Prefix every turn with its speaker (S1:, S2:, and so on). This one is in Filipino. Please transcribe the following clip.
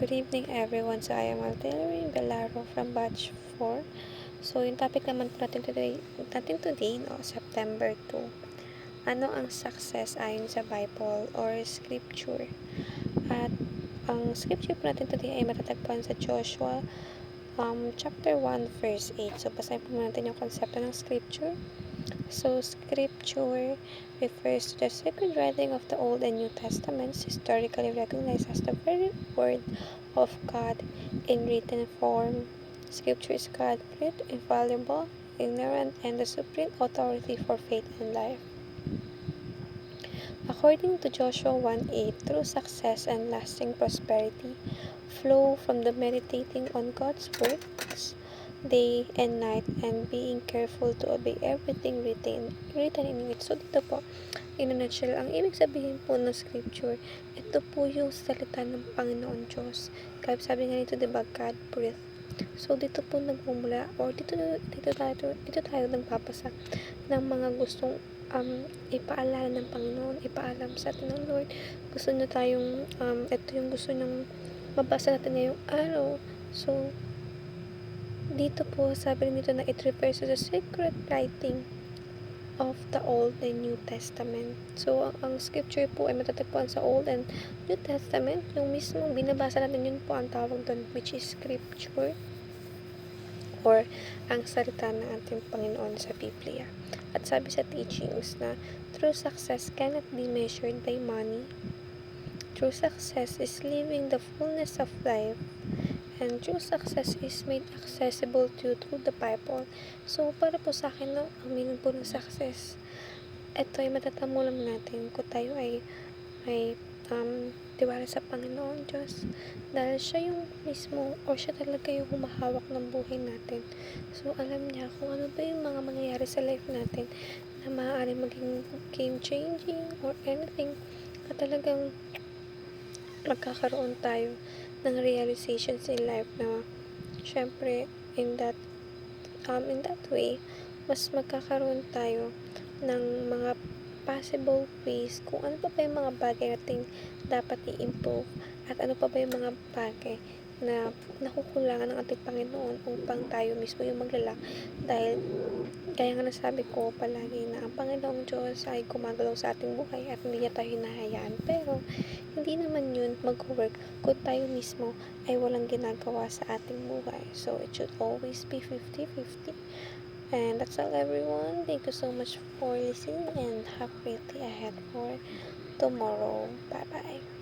S1: Good evening everyone. So I am Altelri Belaro from Batch 4. So yung topic naman po natin today no, September 2. Ano ang success ayon sa Bible or Scripture? At ang scripture po natin today ay matatagpuan sa Joshua chapter 1 verse 8. So basahin po natin yung konsepto ng scripture. So scripture refers to the sacred writing of the Old and New Testaments, historically recognized as the very word of God in written form. Scripture is God-breathed, infallible, inerrant, and the supreme authority for faith and life. According to Joshua 1:8, true success and lasting prosperity flow from the meditating on God's words day and night and being careful to obey everything written in it. So dito po, in a nutshell, ang ibig sabihin po ng scripture, ito po yung salita ng Panginoon Diyos. Kaya sabi nga nito, diba, God breathed. So dito po nagmumula, or dito tayo nagpapasa ng mga gustong ipaalala ng Panginoon, ipaalam sa atin ng Lord. Gusto niya tayong, ito yung gusto niyang mabasa natin ngayong araw. So, dito po, sabi nito na it refers to the sacred writing of the Old and New Testament. So, ang scripture po ay matatagpuan sa Old and New Testament. Yung mismong binabasa natin, yun po ang tawag doon, which is scripture or ang salita ng ating Panginoon sa Biblia. At sabi sa teachings na true success cannot be measured by money. True success is living the fullness of life. And true success is made accessible to you through the Bible. So, para po sa akin, no, ang meaning po ng success, ito ay matatamo lang natin kung tayo ay tiwala sa Panginoon Diyos. Dahil siya yung mismo, o siya talaga yung humahawak ng buhay natin. So, alam niya kung ano ba yung mga mangyayari sa life natin na maaari maging game-changing or anything na talagang magkakaroon tayo ng realizations in life na syempre in that way mas magkakaroon tayo ng mga possible ways kung ano pa ba yung mga bagay nating dapat i-improve at ano pa ba yung mga bagay na nakukulangan ng ating Panginoon upang tayo mismo yung maglalak. Dahil kaya nga nasabi ko palagi na ang Panginoong Diyos ay gumagalaw sa ating buhay at hindi niya tayo hinahayaan. Pero hindi naman yun mag-work kung tayo mismo ay walang ginagawa sa ating buhay. So it should always be 50-50. And that's all everyone. Thank you so much for listening and have a great day ahead for tomorrow. Bye bye.